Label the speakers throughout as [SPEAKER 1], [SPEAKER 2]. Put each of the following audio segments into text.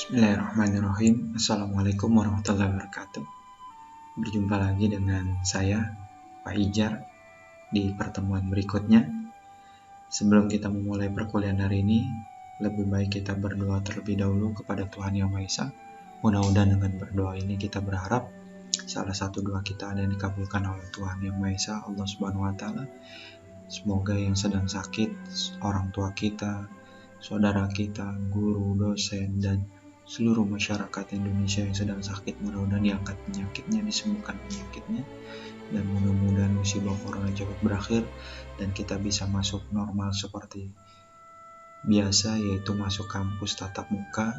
[SPEAKER 1] Bismillahirrahmanirrahim. Assalamualaikum warahmatullahi wabarakatuh. Berjumpa lagi dengan saya, Pak Ijar, di pertemuan berikutnya. Sebelum kita memulai perkuliahan hari ini, lebih baik kita berdoa terlebih dahulu kepada Tuhan Yang Maha Esa. Mudah-mudahan dengan berdoa ini kita berharap salah satu doa kita ada yang dikabulkan oleh Tuhan Yang Maha Esa, Allah Subhanahu wa Ta'ala. Semoga yang sedang sakit, orang tua kita, saudara kita, guru, dosen, dan seluruh masyarakat Indonesia yang sedang sakit, mudah-mudahan diangkat penyakitnya, disembuhkan penyakitnya, dan mudah-mudahan musibah corona cepat berakhir dan kita bisa masuk normal seperti biasa, yaitu masuk kampus tatap muka.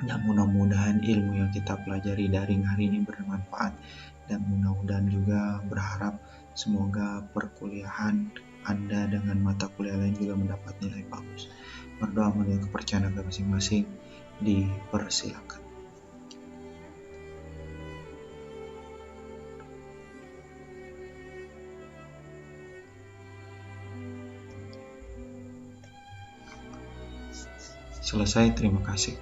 [SPEAKER 1] Dan mudah-mudahan ilmu yang kita pelajari daring hari ini bermanfaat, dan mudah-mudahan juga berharap semoga perkuliahan Anda dengan mata kuliah lain juga mendapat nilai bagus. Berdoa menurut kepercayaan Anda masing-masing, dipersilakan. Selesai, terima kasih.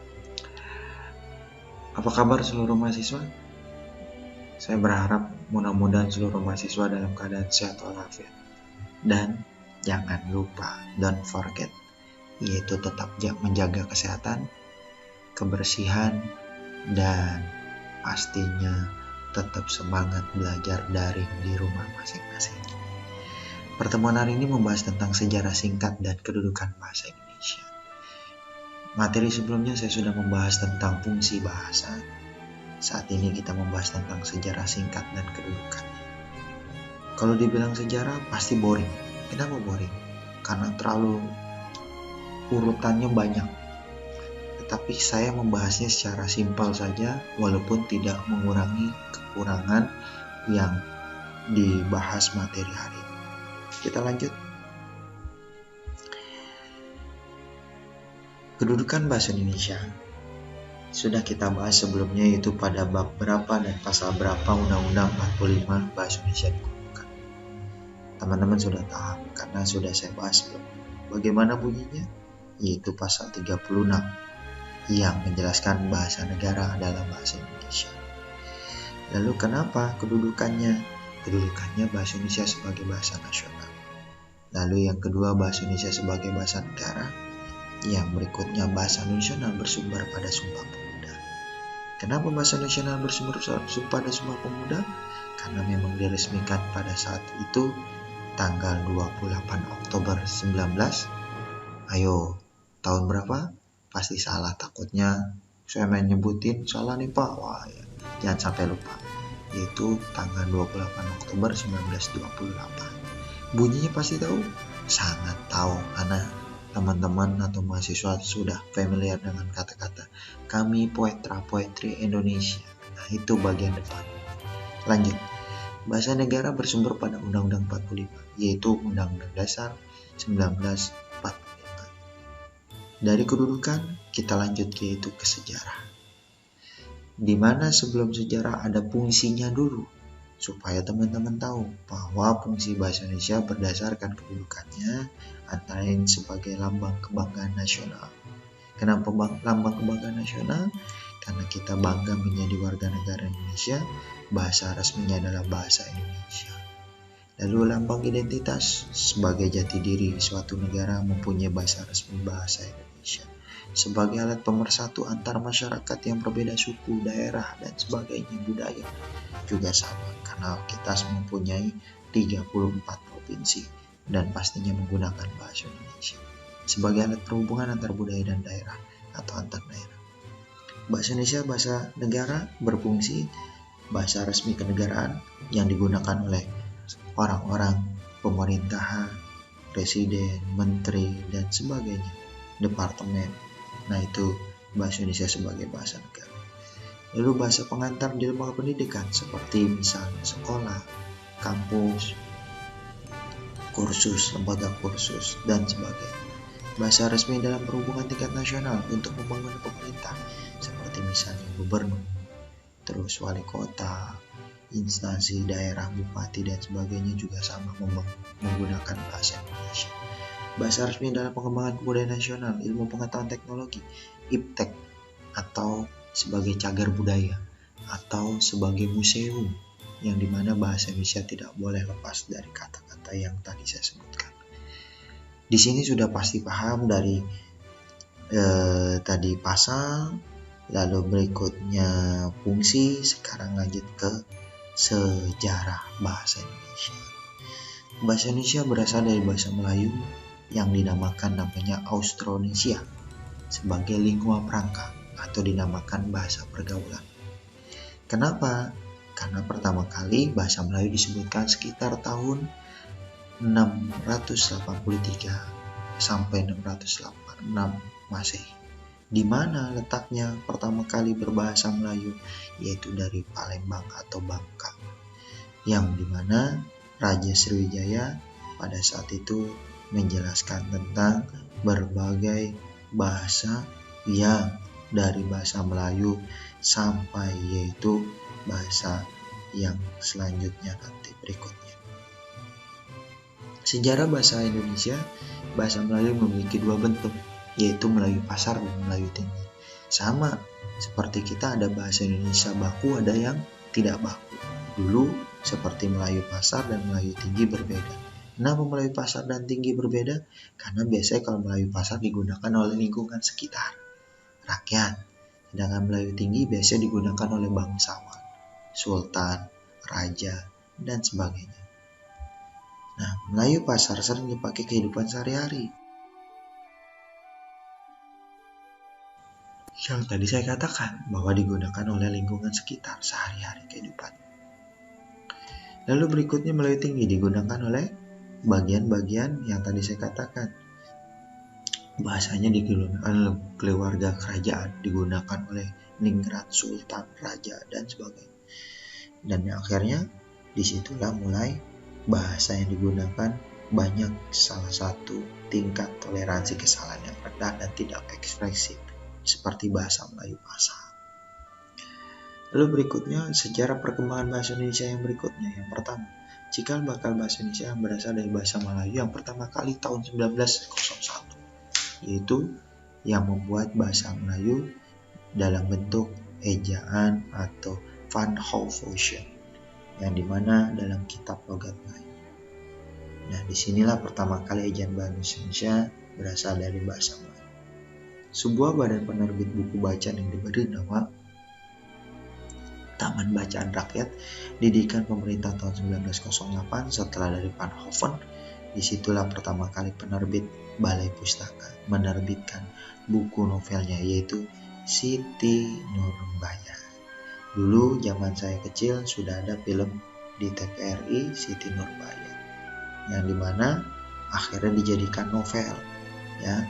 [SPEAKER 1] Apa kabar seluruh mahasiswa? Saya berharap mudah-mudahan seluruh mahasiswa dalam keadaan sehat walafiat. Dan jangan lupa, don't forget, yaitu tetap menjaga kesehatan, kebersihan, dan pastinya tetap semangat belajar daring di rumah masing-masing. Pertemuan hari ini membahas tentang sejarah singkat dan kedudukan bahasa Indonesia. Materi sebelumnya saya sudah membahas tentang fungsi bahasa. Saat ini kita membahas tentang sejarah singkat dan kedudukannya. Kalau dibilang sejarah pasti boring. Kenapa boring? Karena terlalu urutannya banyak. Tetapi saya membahasnya secara simpel saja, walaupun tidak mengurangi kekurangan yang dibahas materi hari ini. Kita lanjut. Kedudukan bahasa Indonesia sudah kita bahas sebelumnya, yaitu pada bab berapa dan pasal berapa Undang-Undang 45 bahasa Indonesia dikukuhkan. Teman-teman sudah tahu karena sudah saya bahas sebelumnya. Bagaimana bunyinya? Yaitu pasal 36 yang menjelaskan bahasa negara adalah bahasa Indonesia. Lalu kenapa kedudukannya? Kedudukannya bahasa Indonesia sebagai bahasa nasional. Lalu yang kedua, bahasa Indonesia sebagai bahasa negara. Yang berikutnya, bahasa nasional bersumber pada Sumpah Pemuda. Kenapa bahasa nasional bersumber pada Sumpah Pemuda? Karena memang diresmikan pada saat itu tanggal 28 Oktober 19. Ayo, tahun berapa? Pasti salah, takutnya saya main nyebutin salah nih Pak. Wah, ya. Jangan sampai lupa. Yaitu tanggal 28 Oktober 1928. Bunyinya pasti tahu? Sangat tahu, karena teman-teman atau mahasiswa sudah familiar dengan kata-kata kami poetri Indonesia. Nah, itu bagian depan. Lanjut. Bahasa negara bersumber pada Undang-Undang 45, yaitu Undang-Undang Dasar 1945. Dari kedudukan, kita lanjut yaitu ke sejarah. Di mana sebelum sejarah ada fungsinya dulu, supaya teman-teman tahu bahwa fungsi bahasa Indonesia berdasarkan kedudukannya, antara lain sebagai lambang kebanggaan nasional. Kenapa lambang kebanggaan nasional? Karena kita bangga menjadi warga negara Indonesia, bahasa resminya adalah bahasa Indonesia. Lalu lambang identitas, sebagai jati diri suatu negara mempunyai bahasa resmi bahasa Indonesia. Sebagai alat pemersatu antar masyarakat yang berbeda suku, daerah, dan sebagainya, budaya juga sama, karena kita mempunyai 34 provinsi dan pastinya menggunakan bahasa Indonesia sebagai alat perhubungan antar budaya dan daerah atau antar daerah. Bahasa Indonesia bahasa negara berfungsi bahasa resmi kenegaraan yang digunakan oleh orang-orang pemerintahan, presiden, menteri, dan sebagainya, departemen. Nah, itu bahasa Indonesia sebagai bahasa negara. Lalu bahasa pengantar di lembaga pendidikan seperti misalnya sekolah, kampus, kursus, lembaga kursus, dan sebagainya. Bahasa resmi dalam perhubungan tingkat nasional untuk membangun pemerintah seperti misalnya gubernur, terus wali kota, instansi daerah, bupati, dan sebagainya juga sama menggunakan bahasa Indonesia. Bahasa resmi dalam pengembangan kebudayaan nasional, ilmu pengetahuan teknologi, IPTEK, atau sebagai cagar budaya, atau sebagai museum, yang dimana bahasa Indonesia tidak boleh lepas dari kata-kata yang tadi saya sebutkan. Di sini sudah pasti paham dari tadi pasal, lalu berikutnya fungsi, sekarang lanjut ke sejarah bahasa Indonesia. Bahasa Indonesia berasal dari bahasa Melayu yang dinamakan namanya Austronesia sebagai lingua franca atau dinamakan bahasa pergaulan. Kenapa? Karena pertama kali bahasa Melayu disebutkan sekitar tahun 683 sampai 686 Masehi. Di mana letaknya pertama kali berbahasa Melayu, yaitu dari Palembang atau Bangka, yang dimana Raja Sriwijaya pada saat itu menjelaskan tentang berbagai bahasa yang dari bahasa Melayu sampai yaitu bahasa yang selanjutnya nanti berikutnya. Sejarah bahasa Indonesia, bahasa Melayu memiliki dua bentuk, yaitu Melayu pasar dan Melayu tinggi. Sama seperti kita ada bahasa Indonesia baku, ada yang tidak baku. Dulu seperti Melayu pasar dan Melayu tinggi berbeda. Kenapa Melayu pasar dan tinggi berbeda? Karena biasanya kalau Melayu pasar digunakan oleh lingkungan sekitar, rakyat. Sedangkan Melayu tinggi biasanya digunakan oleh bangsawan, sultan, raja, dan sebagainya. Nah, Melayu pasar sering dipakai kehidupan sehari-hari. Yang tadi saya katakan bahwa digunakan oleh lingkungan sekitar sehari-hari kehidupan. Lalu berikutnya Melayu tinggi digunakan oleh bagian-bagian yang tadi saya katakan. Bahasanya digunakan oleh keluarga kerajaan, digunakan oleh ningrat, sultan, raja, dan sebagainya. Dan akhirnya disitulah mulai bahasa yang digunakan banyak salah satu tingkat toleransi kesalahan yang rendah dan tidak ekspresif, seperti bahasa Melayu pasar. Lalu berikutnya sejarah perkembangan bahasa Indonesia yang berikutnya. Yang pertama, cikal bakal bahasa Indonesia yang berasal dari bahasa Melayu yang pertama kali tahun 1901, yaitu yang membuat bahasa Melayu dalam bentuk ejaan atau Van Hove-Ocean, yang dimana dalam kitab logat Melayu. Nah, disinilah pertama kali ejaan bahasa Indonesia berasal dari bahasa Melayu. Sebuah badan penerbit buku bacaan yang diberi nama Taman Bacaan Rakyat didirikan pemerintah tahun 1908 setelah dari Van Hoven. Disitulah pertama kali penerbit Balai Pustaka menerbitkan buku novelnya, yaitu Siti Nurbaya. Dulu zaman saya kecil sudah ada film di TVRI Siti Nurbaya, yang dimana akhirnya dijadikan novel, ya.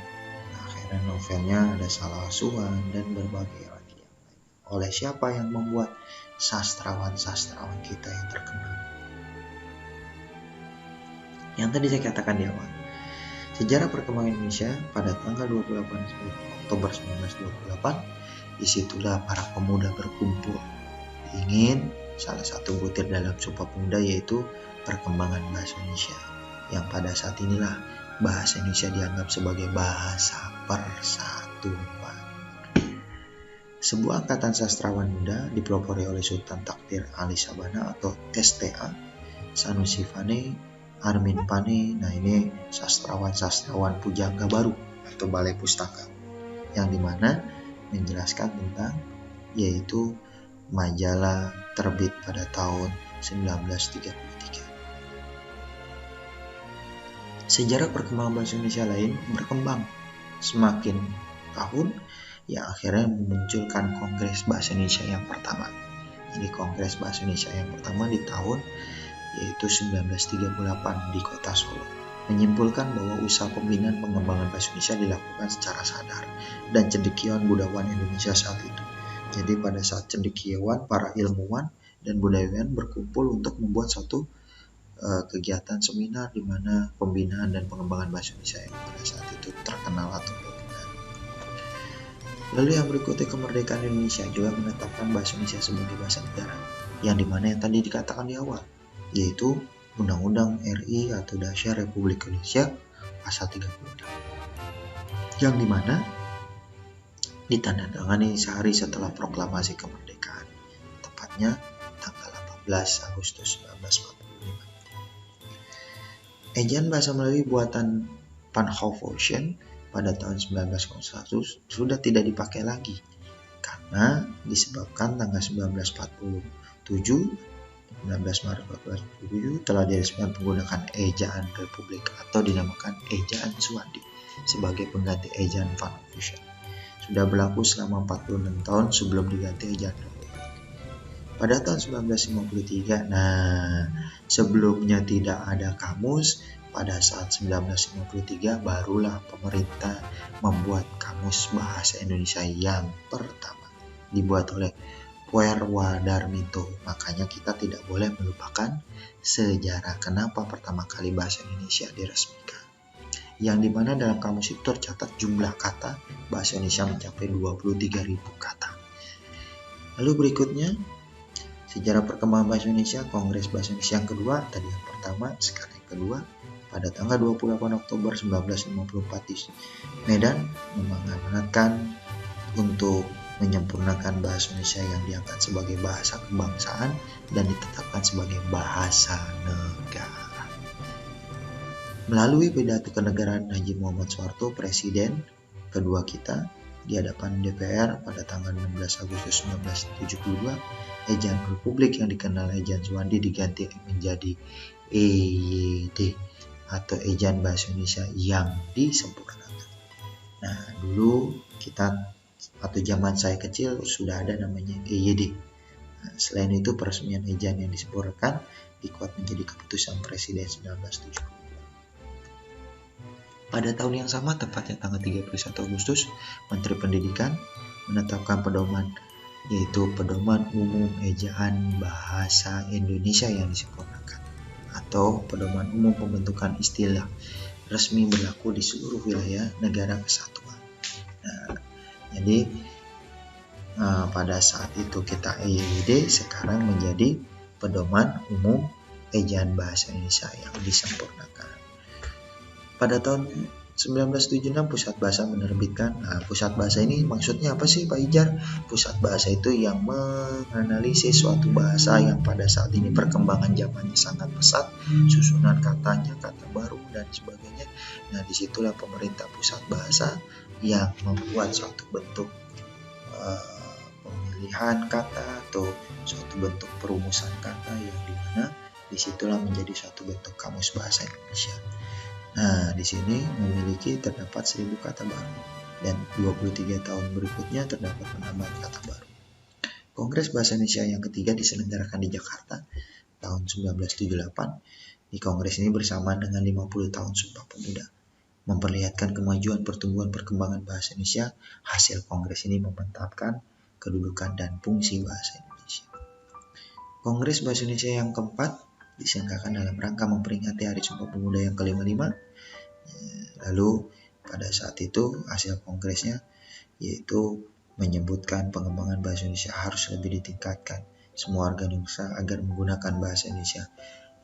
[SPEAKER 1] Akhirnya novelnya ada Salah Asuhan dan berbagai lagi yang lain. Oleh siapa yang membuat? Sastrawan-sastrawan kita yang terkenal. Yang tadi saya katakan di awal, sejarah perkembangan Indonesia pada tanggal 28 Oktober 1928, disitulah para pemuda berkumpul ingin salah satu butir dalam Sumpah Pemuda, yaitu perkembangan bahasa Indonesia, yang pada saat inilah bahasa Indonesia dianggap sebagai bahasa persatuan. Sebuah angkatan sastrawan muda dipelopori oleh Sultan Takdir Ali Sabana atau STA, Sanusi Pane, Armin Pane. Nah, ini sastrawan-sastrawan pujangga baru atau Balai Pustaka, yang dimana menjelaskan tentang yaitu majalah terbit pada tahun 1933. Sejarah perkembangan bahasa Indonesia lain berkembang semakin tahun, yang akhirnya memunculkan Kongres Bahasa Indonesia yang pertama. Jadi Kongres Bahasa Indonesia yang pertama di tahun yaitu 1938 di kota Solo, menyimpulkan bahwa usaha pembinaan pengembangan bahasa Indonesia dilakukan secara sadar dan cendekiawan budayawan Indonesia saat itu. Jadi pada saat cendekiawan, para ilmuwan dan budayawan berkumpul untuk membuat suatu kegiatan seminar di mana pembinaan dan pengembangan bahasa Indonesia yang pada saat itu terkenal atau populer. Lalu yang berikutnya, kemerdekaan Indonesia juga menetapkan bahasa Indonesia sebagai bahasa negara, yang dimana yang tadi dikatakan di awal, yaitu Undang-Undang RI atau Dasar Republik Indonesia pasal 36, yang dimana ditandatangani sehari setelah proklamasi kemerdekaan, tepatnya tanggal 18 Agustus 1945. Ejaan bahasa Melayu buatan Van Hoofuyshen pada tahun 1901 sudah tidak dipakai lagi karena disebabkan tanggal 19 Maret 1947 telah diresmikan menggunakan ejaan Republik atau dinamakan ejaan Suwandi sebagai pengganti ejaan Van Hoofuyshen. Sudah berlaku selama 46 tahun sebelum diganti ejaan Republik. Pada tahun 1953, sebelumnya tidak ada kamus. Pada saat 1953 barulah pemerintah membuat kamus bahasa Indonesia yang pertama, dibuat oleh Purwadarmito. Makanya kita tidak boleh melupakan sejarah kenapa pertama kali bahasa Indonesia diresmikan. Yang dimana dalam kamus itu tercatat jumlah kata bahasa Indonesia mencapai 23.000 kata. Lalu berikutnya, sejarah perkembangan bahasa Indonesia, Kongres Bahasa Indonesia yang kedua, tadi yang pertama, sekarang yang kedua, pada tanggal 28 Oktober 1954 di Medan mengamanatkan untuk menyempurnakan bahasa Indonesia yang diangkat sebagai bahasa kebangsaan dan ditetapkan sebagai bahasa negara. Melalui pidato kenegaraan Haji Muhammad Soeharto, Presiden kedua kita, di hadapan DPR pada tanggal 16 Agustus 1972, ejaan Republik yang dikenal ejaan Suwandi diganti menjadi EYD atau ejaan bahasa Indonesia yang disempurnakan. Nah, dulu kita atau zaman saya kecil sudah ada namanya EYD. Nah, selain itu peresmian ejaan yang disempurnakan dikuat menjadi keputusan Presiden 1972. Pada tahun yang sama, tepatnya tanggal 31 Agustus, Menteri Pendidikan menetapkan pedoman, yaitu Pedoman Umum Ejaan Bahasa Indonesia yang disempurnakan, atau Pedoman Umum Pembentukan Istilah, resmi berlaku di seluruh wilayah negara kesatuan. Jadi pada saat itu kita EYD, sekarang menjadi Pedoman Umum Ejaan Bahasa Indonesia yang disempurnakan. Pada tahun 1976 Pusat Bahasa menerbitkan. Pusat Bahasa ini maksudnya apa sih Pak Ijar? Pusat Bahasa itu yang menganalisis suatu bahasa yang pada saat ini perkembangan zamannya sangat pesat, susunan katanya, kata baru dan sebagainya. Nah, disitulah pemerintah pusat bahasa yang membuat suatu bentuk pemilihan kata atau suatu bentuk perumusan kata yang dimana disitulah menjadi suatu bentuk kamus bahasa Indonesia. Nah, di sini terdapat 1000 kata baru dan 23 tahun berikutnya terdapat penambahan kata baru. Kongres Bahasa Indonesia yang ketiga diselenggarakan di Jakarta tahun 1978. Di kongres ini bersamaan dengan 50 tahun Sumpah Pemuda, memperlihatkan kemajuan pertumbuhan perkembangan bahasa Indonesia. Hasil kongres ini memantapkan kedudukan dan fungsi bahasa Indonesia. Kongres Bahasa Indonesia yang keempat diselenggarakan dalam rangka memperingati Hari Sumpah Pemuda yang ke-55. Lalu pada saat itu hasil kongresnya yaitu menyebutkan pengembangan bahasa Indonesia harus lebih ditingkatkan semua warga Indonesia agar menggunakan bahasa Indonesia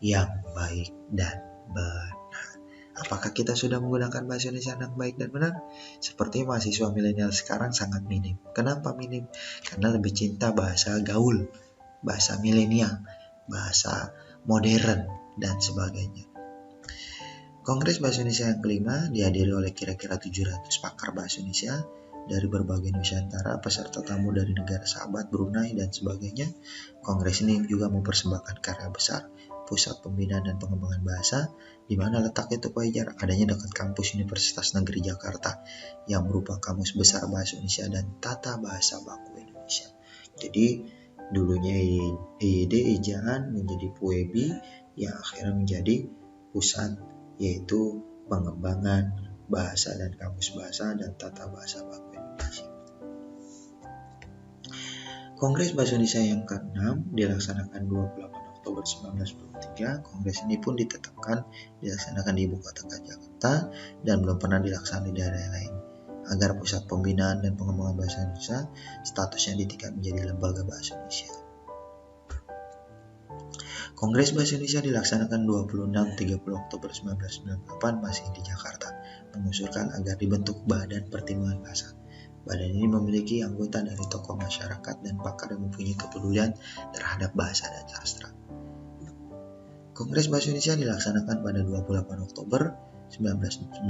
[SPEAKER 1] yang baik dan benar. Apakah kita sudah menggunakan bahasa Indonesia yang baik dan benar? Seperti mahasiswa milenial sekarang sangat minim. Kenapa minim? Karena lebih cinta bahasa gaul, bahasa milenial, bahasa modern, dan sebagainya. Kongres Bahasa Indonesia yang kelima dihadiri oleh kira-kira 700 pakar bahasa Indonesia dari berbagai Nusantara, peserta tamu dari negara sahabat, Brunei, dan sebagainya. Kongres ini juga mempersembahkan karya besar, Pusat Pembinaan dan Pengembangan Bahasa, di mana letaknya itu Pak Ijar, adanya dekat kampus Universitas Negeri Jakarta, yang merupakan kamus besar bahasa Indonesia dan tata bahasa baku Indonesia. Jadi dulunya EYD ejaan menjadi PUEBI yang akhirnya menjadi pusat, yaitu pengembangan bahasa dan kamus bahasa dan tata bahasa baku Indonesia. Kongres Bahasa Indonesia yang ke-6 dilaksanakan 28 Oktober 1923. Kongres ini pun ditetapkan dilaksanakan di Ibu Kota Jakarta dan belum pernah dilaksanakan di daerah lain, agar Pusat Pembinaan dan Pengembangan Bahasa Indonesia statusnya ditingkat menjadi Lembaga Bahasa Indonesia. Kongres Bahasa Indonesia dilaksanakan 26-30 Oktober 1998 masih di Jakarta, mengusulkan agar dibentuk Badan Pertimbangan Bahasa. Badan ini memiliki anggota dari tokoh masyarakat dan pakar yang mempunyai kepedulian terhadap bahasa dan sastra. Kongres Bahasa Indonesia dilaksanakan pada 28 Oktober 1993.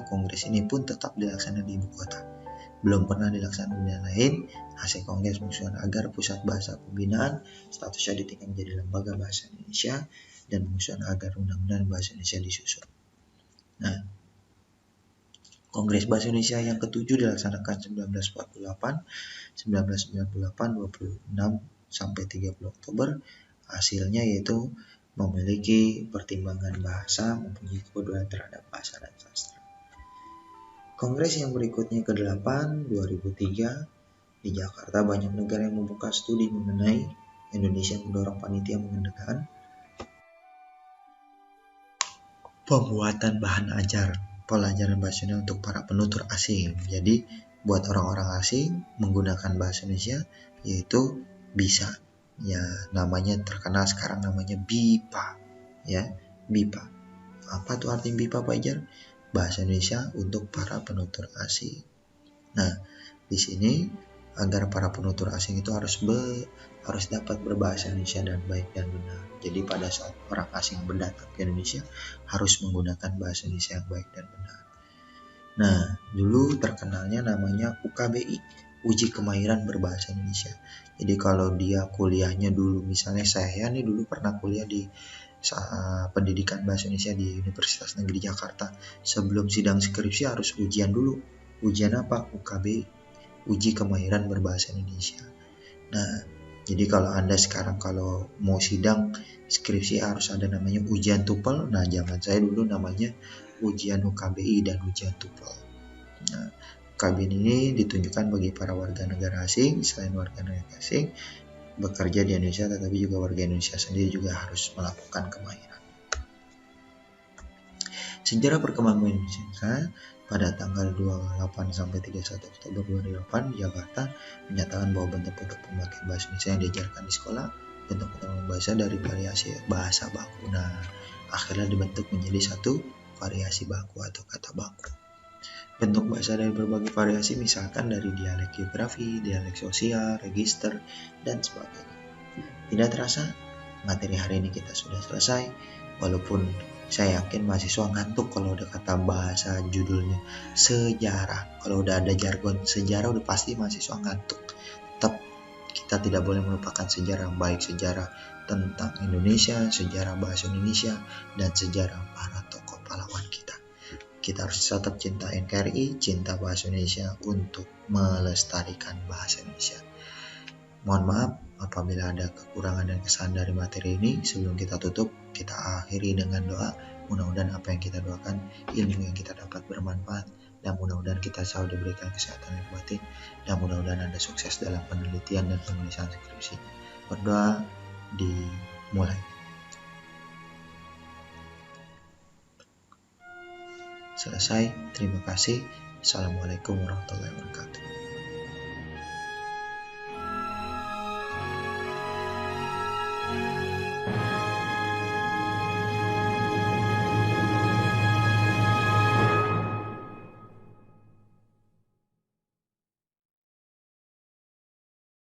[SPEAKER 1] Kongres ini pun tetap dilaksanakan di ibu kota. Belum pernah dilaksanakan di lain. Hasil kongres mengusulkan agar pusat bahasa pembinaan statusnya ditingkatkan menjadi lembaga bahasa Indonesia dan mengusulkan agar undang-undang bahasa Indonesia disusun. Nah, Kongres Bahasa Indonesia yang ke-7 dilaksanakan 1948, 1998, 26 sampai 30 Oktober. Hasilnya yaitu memiliki pertimbangan bahasa, mempunyai kepedulian terhadap bahasa dan sastra. Kongres yang berikutnya ke-8, 2003, di Jakarta banyak negara yang membuka studi mengenai Indonesia mendorong panitia mengadakan pembuatan bahan ajar pelajaran bahasa Indonesia untuk para penutur asing. Jadi buat orang-orang asing menggunakan bahasa Indonesia yaitu bisa, ya namanya terkenal sekarang namanya BIPA, ya BIPA. Apa tuh arti BIPA Pak Ijar? Bahasa Indonesia untuk para penutur asing. Nah, di sini agar para penutur asing itu harus dapat berbahasa Indonesia dan baik dan benar. Jadi pada saat orang asing berdatang ke Indonesia harus menggunakan bahasa Indonesia yang baik dan benar. Nah, dulu terkenalnya namanya UKBI, Uji Kemahiran Berbahasa Indonesia. Jadi kalau dia kuliahnya dulu, misalnya saya nih dulu pernah kuliah di pendidikan bahasa Indonesia di Universitas Negeri Jakarta. Sebelum sidang skripsi harus ujian dulu. Ujian apa? UKBI, Uji Kemahiran Berbahasa Indonesia. Nah, jadi kalau Anda sekarang kalau mau sidang skripsi harus ada namanya ujian TOEFL. Nah, zaman saya dulu namanya ujian UKBI dan ujian TOEFL. Nah, UKBI ini ditunjukkan bagi para warga negara asing. Selain warga negara asing bekerja di Indonesia, tetapi juga warga Indonesia sendiri juga harus melakukan kemahiran. Sejarah perkembangan Indonesia pada tanggal 28 sampai 31 Oktober 2008 di Jakarta menyatakan bahwa bentuk-bentuk pemakaian bahasa Indonesia yang diajarkan di sekolah bentuk-bentuk bahasa dari variasi bahasa baku. Nah, akhirnya dibentuk menjadi satu variasi baku atau kata baku. Bentuk bahasa dari berbagai variasi misalkan dari dialek geografi, dialek sosial, register, dan sebagainya. Tidak terasa, materi hari ini kita sudah selesai. Walaupun saya yakin mahasiswa ngantuk kalau udah kata bahasa judulnya sejarah. Kalau udah ada jargon sejarah udah pasti mahasiswa ngantuk. Tetap kita tidak boleh melupakan sejarah, baik sejarah tentang Indonesia, sejarah bahasa Indonesia, dan sejarah para tokoh pahlawan kita. Kita harus tetap cinta NKRI, cinta bahasa Indonesia untuk melestarikan bahasa Indonesia. Mohon maaf apabila ada kekurangan dan kesalahan dari materi ini. Sebelum kita tutup, kita akhiri dengan doa. Mudah-mudahan apa yang kita doakan, ilmu yang kita dapat bermanfaat, dan mudah-mudahan kita selalu diberikan kesehatan yang batin, dan mudah-mudahan Anda sukses dalam penelitian dan penulisan skripsi. Berdoa dimulai. Selesai, terima kasih. Assalamualaikum warahmatullahi wabarakatuh.